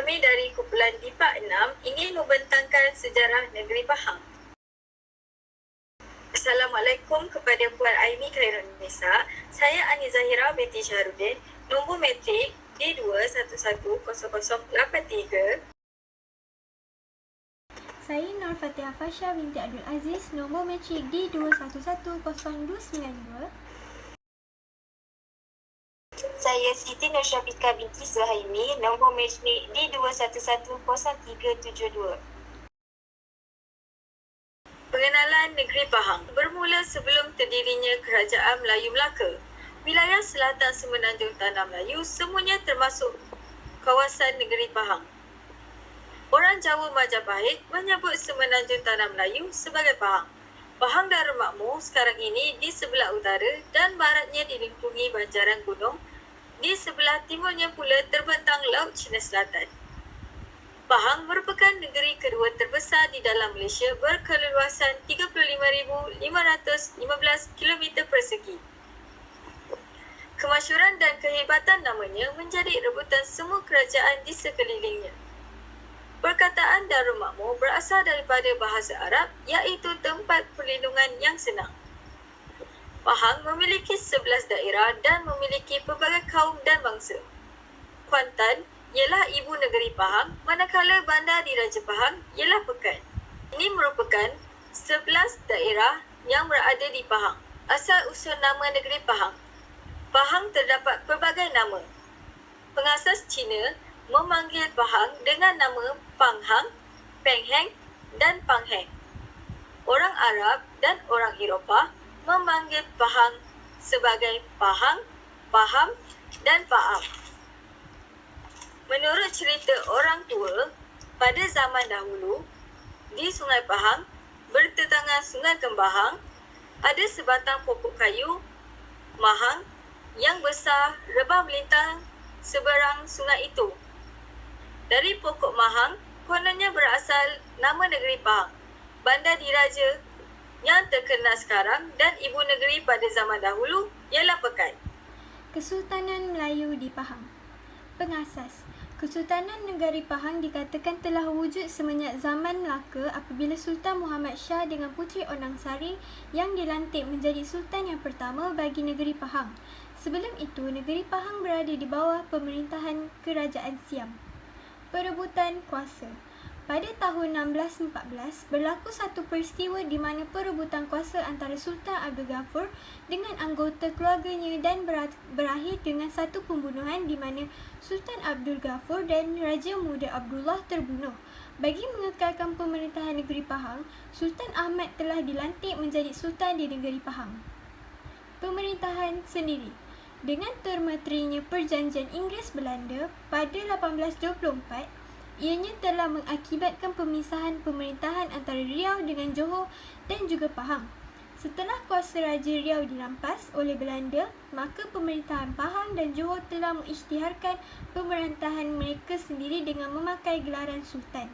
Kami dari kumpulan DIPA 6 ingin membentangkan sejarah negeri Pahang. Assalamualaikum kepada Puan Aimi Khairunisa. Saya Ani Zahira binti Syahrudin, nombor metrik D2110083. Saya Nur Fatihah Fasha binti Abdul Aziz, nombor metrik D2110292. Saya Siti Nur Syafika binti Zuhaimi, nombor metrik D2110372. Pengenalan negeri Pahang bermula sebelum terdirinya Kerajaan Melayu Melaka. Wilayah selatan Semenanjung Tanah Melayu semuanya termasuk kawasan negeri Pahang. Orang Jawa Majapahit menyebut Semenanjung Tanah Melayu sebagai Pahang. Pahang Darul Makmur sekarang ini di sebelah utara dan baratnya dilingkungi banjaran gunung. Di sebelah timurnya pula terbentang Laut Cina Selatan. Pahang merupakan negeri kedua terbesar di dalam Malaysia berkeluasan 35,515 km persegi. Kemasyhuran dan kehebatan namanya menjadi rebutan semua kerajaan di sekelilingnya. Perkataan Darul Makmur berasal daripada bahasa Arab iaitu tempat perlindungan yang senang. Pahang memiliki 11 daerah dan memiliki pelbagai kaum dan bangsa. Kuantan ialah ibu negeri Pahang, manakala bandar di Raja Pahang ialah Pekan. Ini merupakan 11 daerah yang berada di Pahang. Asal-usul nama negeri Pahang. Pahang terdapat pelbagai nama. Pengasas Cina memanggil Pahang dengan nama Panghang, Pengheng dan Pangheng. Orang Arab dan orang Eropah memanggil Pahang sebagai Pahang, Paham dan Paam. Menurut cerita orang tua, pada zaman dahulu, di Sungai Pahang, bertetangan Sungai Kembahang, ada sebatang pokok kayu, mahang, yang besar rebah melintang seberang sungai itu. Dari pokok mahang, kononnya berasal nama negeri Pahang, bandar diraja yang terkenal sekarang dan ibu negeri pada zaman dahulu ialah Pekan. Kesultanan Melayu di Pahang. Pengasas. Kesultanan Negeri Pahang dikatakan telah wujud semenjak zaman Melaka apabila Sultan Muhammad Shah dengan Puteri Onang Sari yang dilantik menjadi Sultan yang pertama bagi negeri Pahang. Sebelum itu, negeri Pahang berada di bawah pemerintahan Kerajaan Siam. Perebutan kuasa. Pada tahun 1614, berlaku satu peristiwa di mana perebutan kuasa antara Sultan Abdul Ghafur dengan anggota keluarganya dan berakhir dengan satu pembunuhan di mana Sultan Abdul Ghafur dan Raja Muda Abdullah terbunuh. Bagi mengekalkan pemerintahan negeri Pahang, Sultan Ahmad telah dilantik menjadi Sultan di negeri Pahang. Pemerintahan sendiri. Dengan termeterinya Perjanjian Inggeris-Belanda pada 1824, ianya telah mengakibatkan pemisahan pemerintahan antara Riau dengan Johor dan juga Pahang. Setelah kuasa Raja Riau dirampas oleh Belanda, maka pemerintahan Pahang dan Johor telah mengisytiharkan pemerintahan mereka sendiri dengan memakai gelaran Sultan.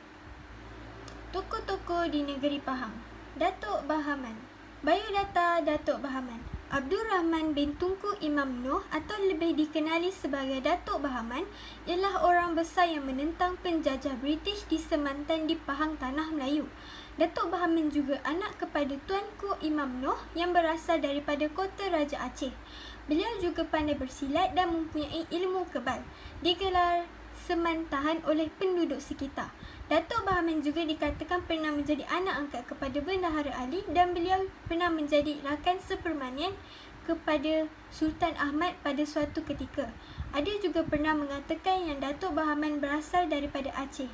Tokoh-tokoh di negeri Pahang. Datuk Bahaman. Biodata Datuk Bahaman. Abdul Rahman bin Tunku Imam Noh atau lebih dikenali sebagai Datuk Bahaman ialah orang besar yang menentang penjajah British di Semantan di Pahang Tanah Melayu. Datuk Bahaman juga anak kepada Tuanku Imam Noh yang berasal daripada kota Raja Aceh. Beliau juga pandai bersilat dan mempunyai ilmu kebal. Digelar Semantahan oleh penduduk sekitar. Datuk Bahaman juga dikatakan pernah menjadi anak angkat kepada Bendahara Ali dan beliau pernah menjadi rakan sepermanian kepada Sultan Ahmad pada suatu ketika. Ada juga pernah mengatakan yang Datuk Bahaman berasal daripada Aceh.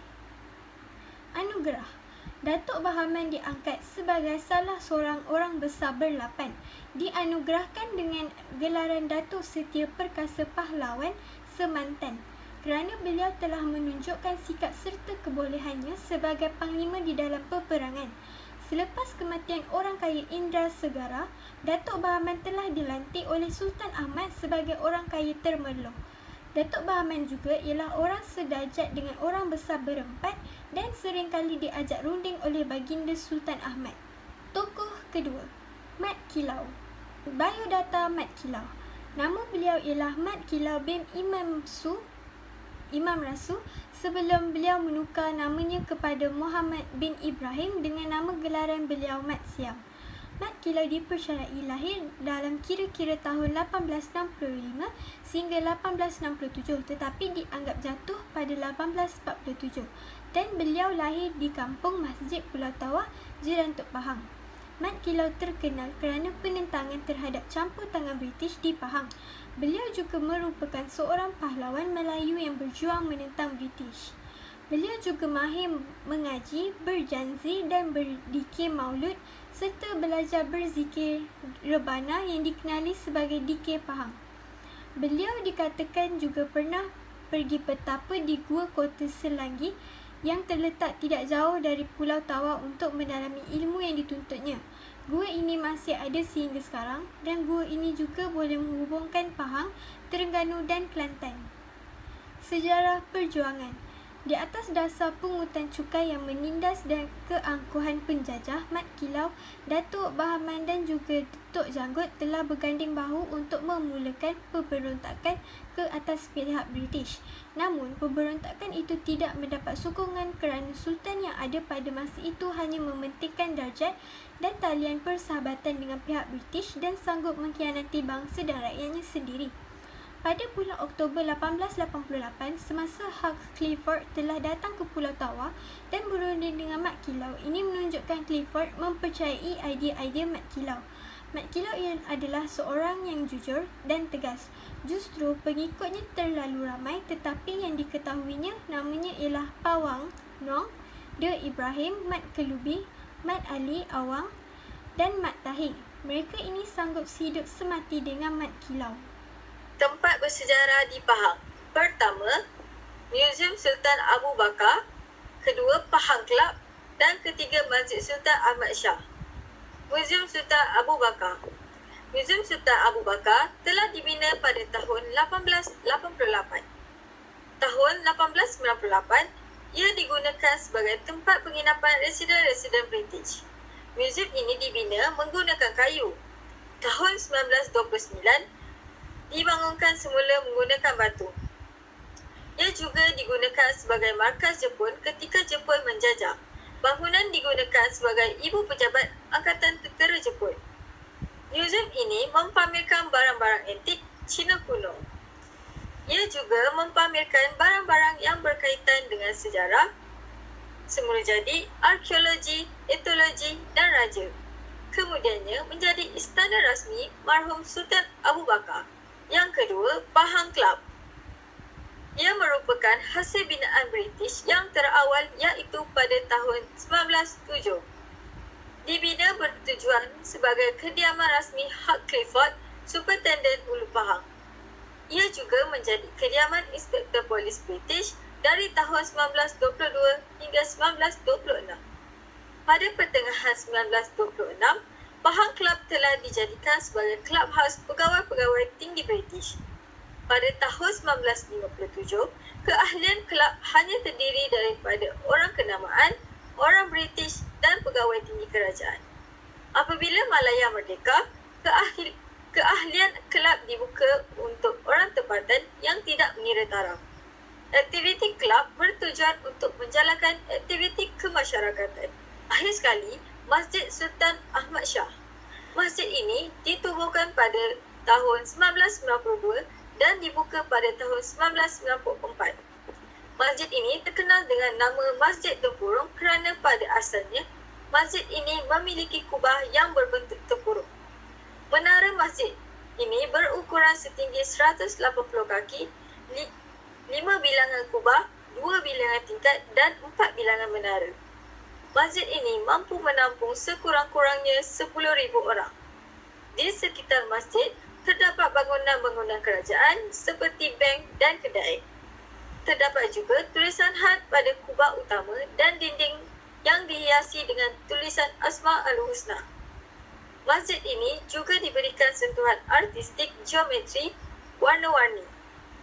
Anugerah. Datuk Bahaman diangkat sebagai salah seorang orang besar berlapan. Dianugerahkan dengan gelaran Datuk Setia Perkasa Pahlawan Semantan kerana beliau telah menunjukkan sikap serta kebolehannya sebagai panglima di dalam peperangan. Selepas kematian orang kaya Indra Segara, Datuk Bahaman telah dilantik oleh Sultan Ahmad sebagai orang kaya termerloh. Datuk Bahaman juga ialah orang sedarjat dengan orang besar berempat dan seringkali diajak runding oleh baginda Sultan Ahmad. Tokoh kedua, Mat Kilau. Biodata Mat Kilau. Nama beliau ialah Mat Kilau bin Imam Su Imam Rasul sebelum beliau menukar namanya kepada Muhammad bin Ibrahim dengan nama gelaran beliau Mat Siam. Mat Kilau dipercayai lahir dalam kira-kira tahun 1865 sehingga 1867 tetapi dianggap jatuh pada 1847 dan beliau lahir di kampung Masjid Pulau Tawah, Jiran Tok Pahang. Mat Kilau terkenal kerana penentangan terhadap campur tangan British di Pahang. Beliau juga merupakan seorang pahlawan Melayu yang berjuang menentang British. Beliau juga mahir mengaji, berjanzi dan berdikir maulud serta belajar berzikir rebana yang dikenali sebagai dikir Pahang. Beliau dikatakan juga pernah pergi bertapa di Gua Kota Selanggi yang terletak tidak jauh dari Pulau Tawau untuk mendalami ilmu yang dituntutnya. Gua ini masih ada sehingga sekarang dan gua ini juga boleh menghubungkan Pahang, Terengganu dan Kelantan. Sejarah perjuangan. Di atas dasar pungutan cukai yang menindas dan keangkuhan penjajah, Mat Kilau, Datuk Bahaman dan juga Datuk Janggut telah berganding bahu untuk memulakan pemberontakan ke atas pihak British. Namun, pemberontakan itu tidak mendapat sokongan kerana Sultan yang ada pada masa itu hanya mementingkan darjat dan talian persahabatan dengan pihak British dan sanggup mengkhianati bangsa dan rakyatnya sendiri. Pada bulan Oktober 1888, semasa Hugh Clifford telah datang ke Pulau Tawau dan berunding dengan Mat Kilau, ini menunjukkan Clifford mempercayai idea-idea Mat Kilau. Mat Kilau adalah seorang yang jujur dan tegas. Justru pengikutnya terlalu ramai tetapi yang diketahuinya namanya ialah Pawang Nong, De Ibrahim, Mat Kelubi, Mat Ali Awang dan Mat Tahir. Mereka ini sanggup hidup semati dengan Mat Kilau. Tempat bersejarah di Pahang. Pertama, Museum Sultan Abu Bakar. Kedua, Pahang Club. Dan ketiga, Masjid Sultan Ahmad Shah. Museum Sultan Abu Bakar. Museum Sultan Abu Bakar telah dibina pada tahun 1888. Tahun 1898, ia digunakan sebagai tempat penginapan residen-residen British. Museum ini dibina menggunakan kayu. Tahun 1929, dibangunkan semula menggunakan batu. Ia juga digunakan sebagai markas Jepun ketika Jepun menjajah. Bangunan digunakan sebagai ibu pejabat Angkatan Tentera Jepun. Museum ini mempamerkan barang-barang antik Cina kuno. Ia juga mempamerkan barang-barang yang berkaitan dengan sejarah, semulajadi, arkeologi, etnologi dan raja. Kemudiannya menjadi istana rasmi marhum Sultan Abu Bakar. Yang kedua, Pahang Club. Ia merupakan hasil binaan British yang terawal iaitu pada tahun 1907. Dibina bertujuan sebagai kediaman rasmi Hugh Clifford, Superintendent Hulu Pahang. Ia juga menjadi kediaman Inspektor Polis British dari tahun 1922 hingga 1926. Pada pertengahan 1926, Pahang Club telah dijadikan sebagai clubhouse pegawai-pegawai tinggi British. Pada tahun 1957, keahlian kelab hanya terdiri daripada orang kenamaan, orang British dan pegawai tinggi kerajaan. Apabila Malaya merdeka, keahlian kelab dibuka untuk orang tempatan yang tidak mengira taraf. Aktiviti kelab bertujuan untuk menjalankan aktiviti kemasyarakatan. Akhir sekali, Masjid Sultan Ahmad Shah. Masjid ini ditubuhkan pada tahun 1992 dan dibuka pada tahun 1994. Masjid ini terkenal dengan nama Masjid Tempurung kerana pada asalnya, masjid ini memiliki kubah yang berbentuk tempurung. Menara masjid ini berukuran setinggi 180 kaki, 5 bilangan kubah, 2 bilangan tingkat dan 4 bilangan menara. Masjid ini mampu menampung sekurang-kurangnya 10,000 orang. Di sekitar masjid, terdapat bangunan-bangunan kerajaan seperti bank dan kedai. Terdapat juga tulisan khat pada kubah utama dan dinding yang dihiasi dengan tulisan Asma al-Husna. Masjid ini juga diberikan sentuhan artistik geometri warna-warni.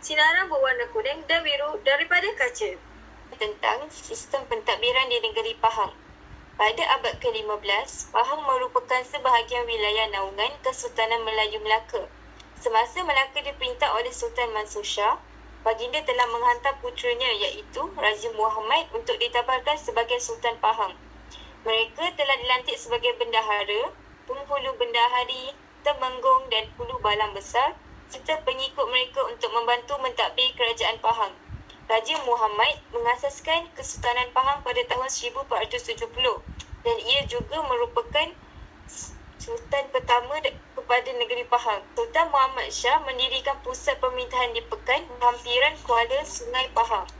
Sinaran berwarna kuning dan biru daripada kaca. Tentang sistem pentadbiran di negeri Pahang. Pada abad ke-15, Pahang merupakan sebahagian wilayah naungan Kesultanan Melayu Melaka. Semasa Melaka diperintah oleh Sultan Mansur Shah, Baginda telah menghantar puteranya iaitu Raja Muhammad untuk ditabarkan sebagai Sultan Pahang. Mereka telah dilantik sebagai bendahara, penghulu bendahari, temenggung dan hulu balang besar serta pengikut mereka untuk membantu mentadbir kerajaan Pahang. Raja Muhammad mengasaskan Kesultanan Pahang pada tahun 1470 dan ia juga merupakan Sultan pertama kepada negeri Pahang. Sultan Muhammad Shah mendirikan pusat pemerintahan di Pekan, hampiran Kuala Sungai Pahang.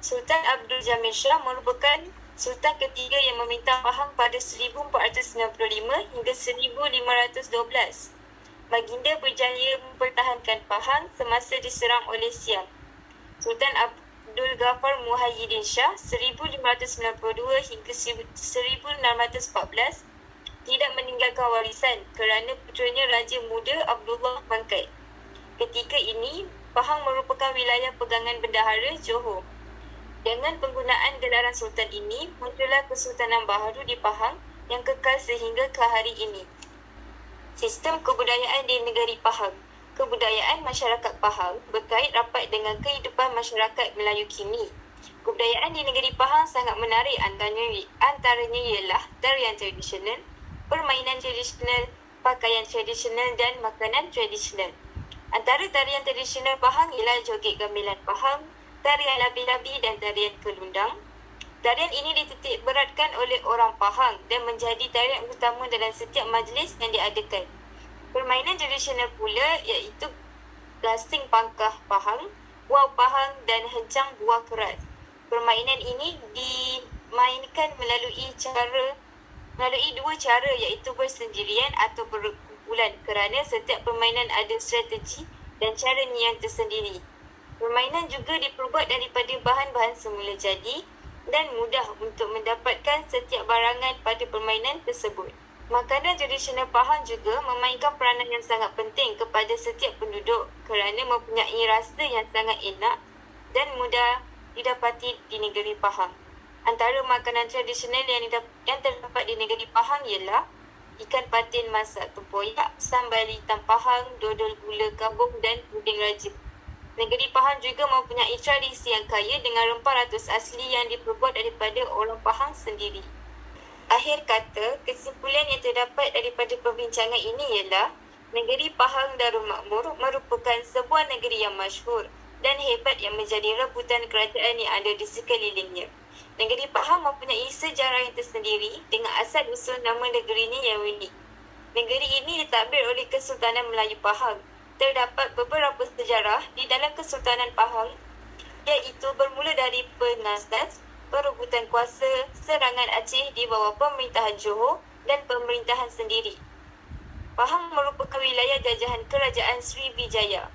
Sultan Abdul Jamil Shah merupakan Sultan ketiga yang memerintah Pahang pada 1495 hingga 1512. Baginda berjaya mempertahankan Pahang semasa diserang oleh Siam. Sultan Abdul Ghaffar Muhyiddin Shah 1592 hingga 1614 tidak meninggalkan warisan kerana puteranya Raja Muda Abdullah bangkai. Ketika ini, Pahang merupakan wilayah pegangan bendahara Johor. Dengan penggunaan gelaran Sultan ini, muncullah Kesultanan baharu di Pahang yang kekal sehingga ke hari ini. Sistem kebudayaan di negeri Pahang. Kebudayaan masyarakat Pahang berkait rapat dengan kehidupan masyarakat Melayu kini. Kebudayaan di negeri Pahang sangat menarik, antaranya ialah tarian tradisional, permainan tradisional, pakaian tradisional dan makanan tradisional. Antara tarian tradisional Pahang ialah joget gamelan Pahang, tarian labi-labi dan tarian kelundang. Tarian ini dititik beratkan oleh orang Pahang dan menjadi tarian utama dalam setiap majlis yang diadakan. Permainan tradisional pula iaitu gasing pangkah Pahang, buah Pahang dan hencang buah keras. Permainan ini dimainkan melalui dua cara iaitu bersendirian atau berkumpulan kerana setiap permainan ada strategi dan cara yang tersendiri. Permainan juga diperbuat daripada bahan-bahan semula jadi dan mudah untuk mendapatkan setiap barangan pada permainan tersebut. Makanan tradisional Pahang juga memainkan peranan yang sangat penting kepada setiap penduduk kerana mempunyai rasa yang sangat enak dan mudah didapati di negeri Pahang. Antara makanan tradisional yang terdapat di negeri Pahang ialah ikan patin masak tempoyak, sambal hitam Pahang, dodol gula kabung dan puding raja. Negeri Pahang juga mempunyai tradisi yang kaya dengan rempah ratus asli yang diperbuat daripada orang Pahang sendiri. Akhir kata, kesimpulan yang terdapat daripada perbincangan ini ialah negeri Pahang Darul Makmur merupakan sebuah negeri yang masyhur dan hebat yang menjadi rebutan kerajaan yang ada di sekelilingnya. Negeri Pahang mempunyai sejarah yang tersendiri dengan asal-usul nama negerinya yang unik. Negeri ini ditadbir oleh Kesultanan Melayu Pahang. Terdapat beberapa sejarah di dalam Kesultanan Pahang iaitu bermula dari penasas, perebutan kuasa, serangan Aceh di bawah pemerintahan Johor dan pemerintahan sendiri. Pahang merupakan wilayah jajahan Kerajaan Sriwijaya.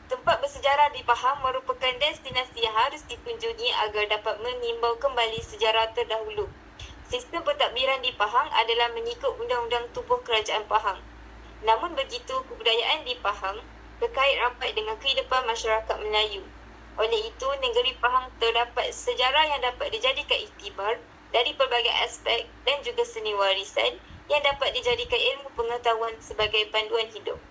Tempat bersejarah di Pahang merupakan destinasi yang harus dikunjungi agar dapat menimbau kembali sejarah terdahulu. Sistem pentadbiran di Pahang adalah mengikut Undang-Undang Tubuh Kerajaan Pahang. Namun begitu, kebudayaan di Pahang berkait rapat dengan kehidupan masyarakat Melayu. Oleh itu, negeri Pahang terdapat sejarah yang dapat dijadikan iktibar dari pelbagai aspek dan juga seni warisan yang dapat dijadikan ilmu pengetahuan sebagai panduan hidup.